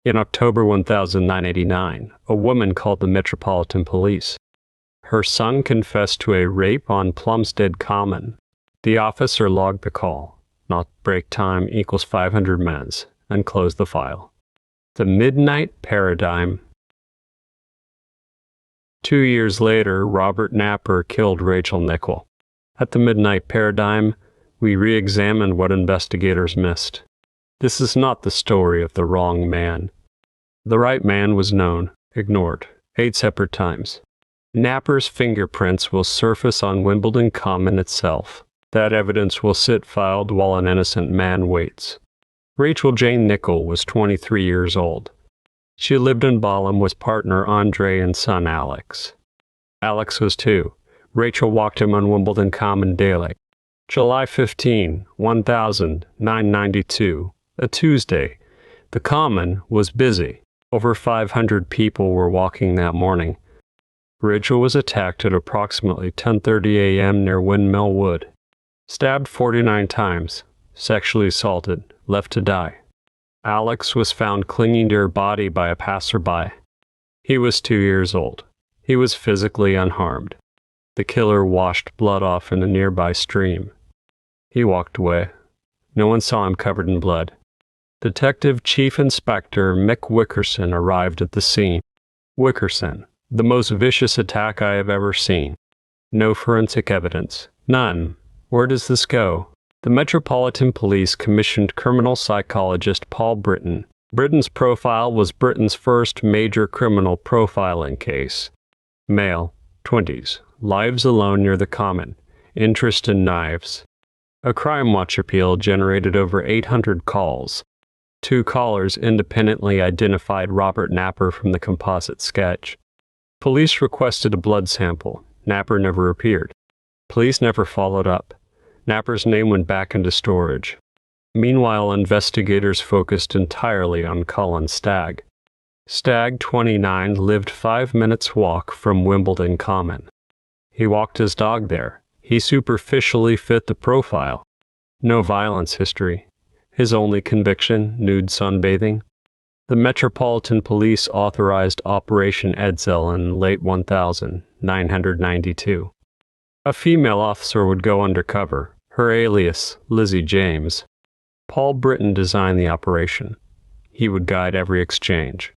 In October 1989, a woman called the Metropolitan Police. Her son confessed to a rape on Plumstead Common. The officer logged the call, not break time equals 500 meds, and closed the file. The Midnight Paradigm. 2 years later, Robert Napper killed Rachel Nickell. At the Midnight Paradigm, we re-examined what investigators missed. This is not the story of the wrong man. The right man was known, ignored, 8 separate times. Napper's fingerprints will surface on Wimbledon Common itself. That evidence will sit filed while an innocent man waits. Rachel Jane Nickell was 23 years old. She lived in Balham with partner Andre and son Alex. Alex was 2. Rachel walked him on Wimbledon Common daily. July 15, 1992, a Tuesday. The Common was busy. Over 500 people were walking that morning. Rachel was attacked at approximately 10:30 a.m. near Windmill Wood. Stabbed 49 times, sexually assaulted, left to die. Alex was found clinging to her body by a passerby. He was 2 years old. He was physically unharmed. The killer washed blood off in a nearby stream. He walked away. No one saw him covered in blood. Detective Chief Inspector Mick Wickerson arrived at the scene. Wickerson, the most vicious attack I have ever seen. No forensic evidence. None. Where does this go? The Metropolitan Police commissioned criminal psychologist Paul Britton. Britton's profile was Britton's first major criminal profiling case. Male, 20s, lives alone near the Common, interest in knives. A Crime Watch appeal generated over 800 calls. 2 callers independently identified Robert Napper from the composite sketch. Police requested a blood sample. Napper never appeared. Police never followed up. Napper's name went back into storage. Meanwhile, investigators focused entirely on Colin Stagg. Stagg, 29, lived 5 minutes' walk from Wimbledon Common. He walked his dog there. He superficially fit the profile. No violence history. His only conviction, nude sunbathing. The Metropolitan Police authorized Operation Edzell in late 1992. A female officer would go undercover, her alias, Lizzie James. Paul Britton designed the operation. He would guide every exchange.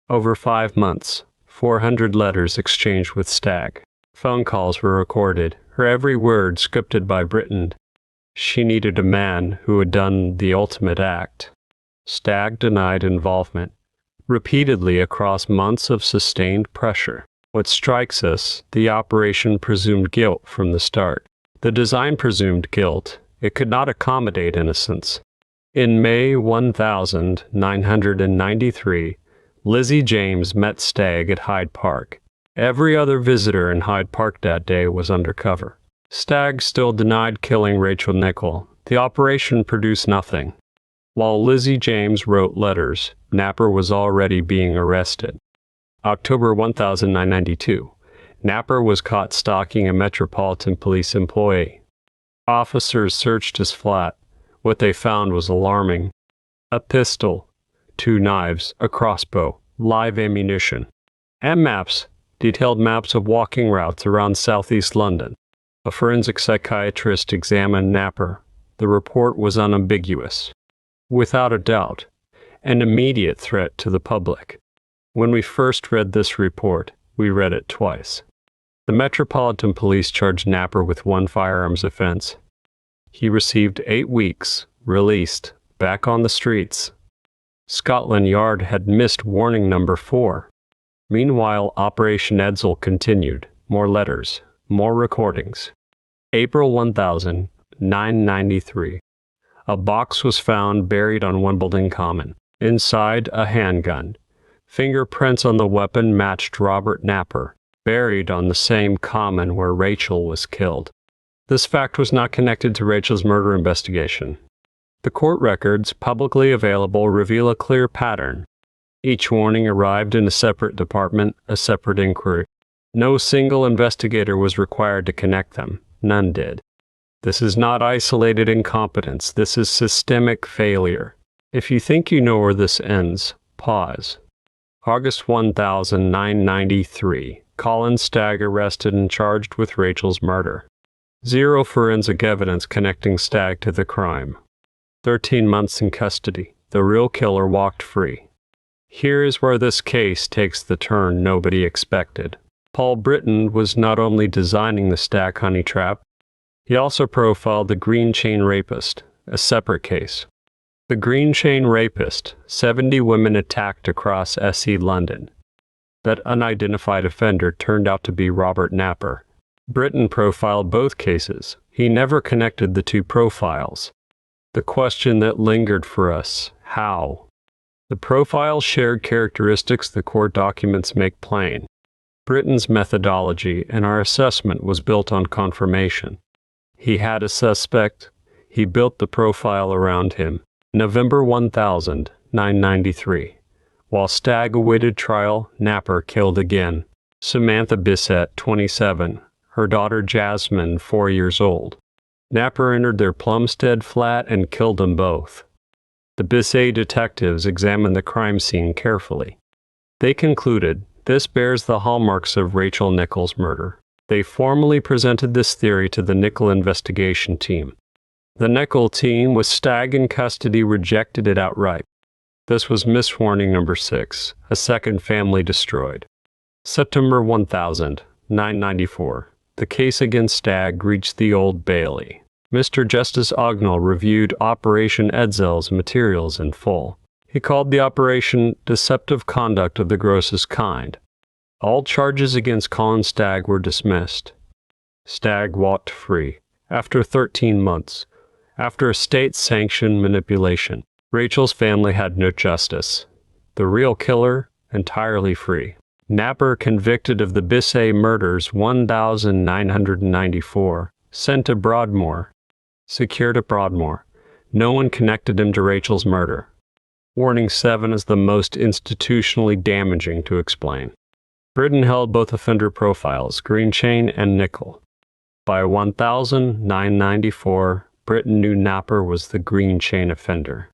Over 5 months, 400 letters exchanged with Stagg. Phone calls were recorded, her every word scripted by Britton. She needed a man who had done the ultimate act. Stagg denied involvement, repeatedly across months of sustained pressure. What strikes us, the operation presumed guilt from the start. The design presumed guilt. It could not accommodate innocence. In May 1993, Lizzie James met Stagg at Hyde Park. Every other visitor in Hyde Park that day was undercover. Stagg still denied killing Rachel Nickell. The operation produced nothing. While Lizzie James wrote letters, Napper was already being arrested. October 1992, Napper was caught stalking a Metropolitan Police employee. Officers searched his flat. What they found was alarming. A pistol, 2 knives, a crossbow, live ammunition, and maps, detailed maps of walking routes around southeast London. A forensic psychiatrist examined Napper. The report was unambiguous. Without a doubt, an immediate threat to the public. When we first read this report, we read it twice. The Metropolitan Police charged Napper with 1 firearms offense. He received 8 weeks, released, back on the streets. Scotland Yard had missed warning number 4. Meanwhile, Operation Edzell continued. More letters, more recordings. April 1993. A box was found buried on Wimbledon Common. Inside, a handgun. Fingerprints on the weapon matched Robert Napper, buried on the same common where Rachel was killed. This fact was not connected to Rachel's murder investigation. The court records, publicly available, reveal a clear pattern. Each warning arrived in a separate department, a separate inquiry. No single investigator was required to connect them. None did. This is not isolated incompetence. This is systemic failure. If you think you know where this ends, Pause. August 1993. Colin Stagg arrested and charged with Rachel's murder. 0 forensic evidence connecting Stagg to the crime. 13 months in custody. The real killer walked free. Here is where this case takes the turn nobody expected. Paul Britton was not only designing the Stagg honeytrap, he also profiled the Green Chain Rapist, a separate case. The Green Chain Rapist, 70 women attacked across SE London. That unidentified offender turned out to be Robert Napper. Britton profiled both cases. He never connected the two profiles. The question that lingered for us, how? The profiles shared characteristics the court documents make plain. Britton's methodology and our assessment was built on confirmation. He had a suspect. He built the profile around him. November 1993. While Stagg awaited trial, Napper killed again. Samantha Bisset, 27. Her daughter Jasmine, 4 years old. Napper entered their Plumstead flat and killed them both. The Bisset detectives examined the crime scene carefully. They concluded, this bears the hallmarks of Rachel Nickell's murder. They formally presented this theory to the Nickell investigation team. The Nickell team, with Stagg in custody, rejected it outright. This was miswarning number 6, a second family destroyed. September 1994. The case against Stagg reached the Old Bailey. Mr. Justice Ognall reviewed Operation Edzell's materials in full. He called the operation deceptive conduct of the grossest kind. All charges against Colin Stagg were dismissed. Stagg walked free, after 13 months, after a state-sanctioned manipulation. Rachel's family had no justice. The real killer, entirely free. Napper, convicted of the Bisset murders 1994, sent to Broadmoor. Secured at Broadmoor. No one connected him to Rachel's murder. Warning 7 is the most institutionally damaging to explain. Britton held both offender profiles, Green Chain and Nickell. By 1994, Britton knew Napper was the Green Chain offender.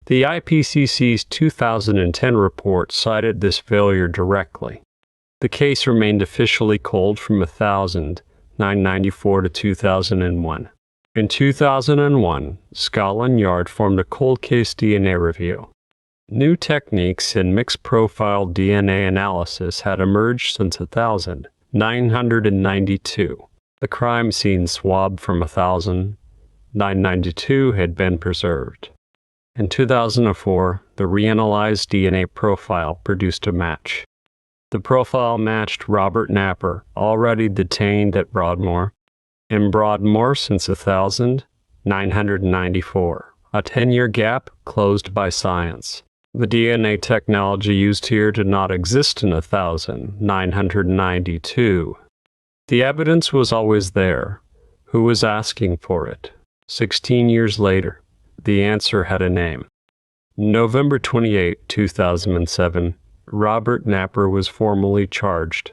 The IPCC's 2010 report cited this failure directly. The case remained officially cold from 1994 to 2001. In 2001, Scotland Yard formed a cold case DNA review. New techniques in mixed profile DNA analysis had emerged since 1992. The crime scene swab from 1992 had been preserved. In 2004, the reanalyzed DNA profile produced a match. The profile matched Robert Napper, already detained at Broadmoor. In Broadmoor since 1994, a 10-year gap closed by science. The DNA technology used here did not exist in 1992. The evidence was always there. Who was asking for it? 16 years later, the answer had a name. November 28, 2007, Robert Napper was formally charged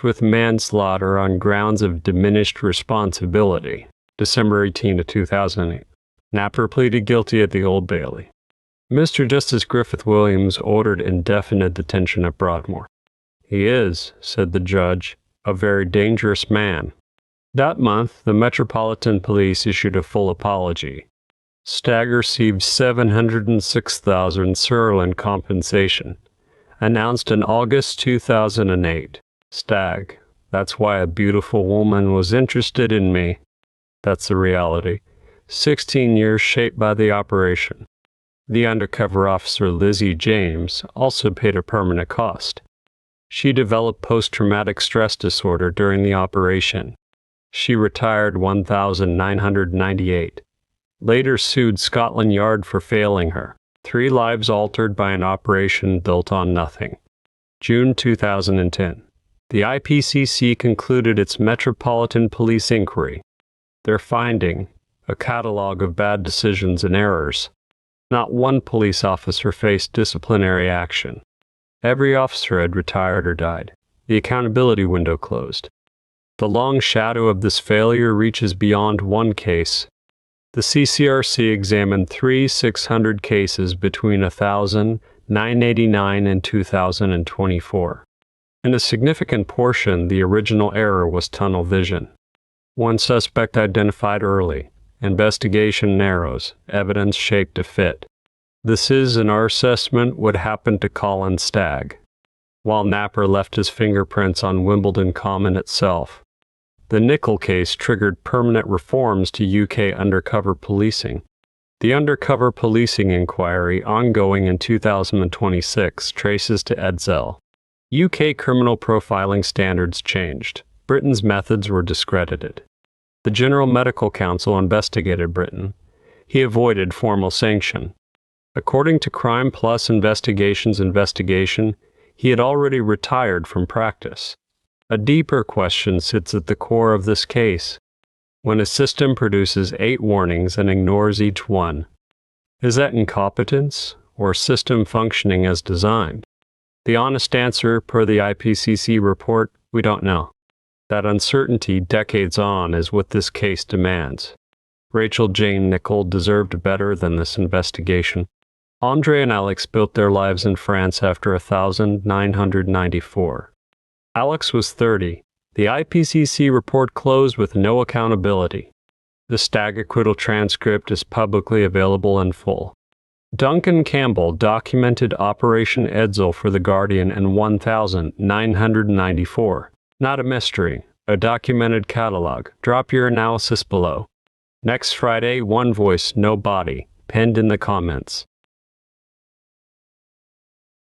with manslaughter on grounds of diminished responsibility. December 18, 2008. Napper pleaded guilty at the Old Bailey. Mr. Justice Griffith Williams ordered indefinite detention at Broadmoor. He is, said the judge, a very dangerous man. That month, the Metropolitan Police issued a full apology. Stagg received $706,000 sterling compensation. Announced in August 2008. Stagg, that's why a beautiful woman was interested in me. That's the reality. 16 years shaped by the operation. The undercover officer Lizzie James also paid a permanent cost. She developed post-traumatic stress disorder during the operation. She retired 1998. Later sued Scotland Yard for failing her. 3 lives altered by an operation built on nothing. June 2010. The IPCC concluded its Metropolitan Police inquiry. Their finding, a catalogue of bad decisions and errors. Not one police officer faced disciplinary action. Every officer had retired or died. The accountability window closed. The long shadow of this failure reaches beyond one case. The CCRC examined 600 cases between 989 and 2024. In a significant portion, the original error was tunnel vision. One suspect identified early. Investigation narrows. Evidence shaped to fit. This is, in our assessment, what happened to Colin Stagg, while Napper left his fingerprints on Wimbledon Common itself. The Nickell case triggered permanent reforms to UK undercover policing. The undercover policing inquiry, ongoing in 2026, traces to Edzell. UK criminal profiling standards changed. Britain's methods were discredited. The General Medical Council investigated Britton. He avoided formal sanction. According to Crime Plus Investigation's investigation, he had already retired from practice. A deeper question sits at the core of this case. When a system produces 8 warnings and ignores each one, is that incompetence or system functioning as designed? The honest answer, per the IPCC report, we don't know. That uncertainty decades on is what this case demands. Rachel Jane Nickell deserved better than this investigation. Andre and Alex built their lives in France after 1994. Alex was 30. The IPCC report closed with no accountability. The Stagg acquittal transcript is publicly available in full. Duncan Campbell documented Operation Edzell for The Guardian in 1994. Not a mystery, a documented catalogue. Drop your analysis below. Next Friday, one voice, no body, pinned in the comments.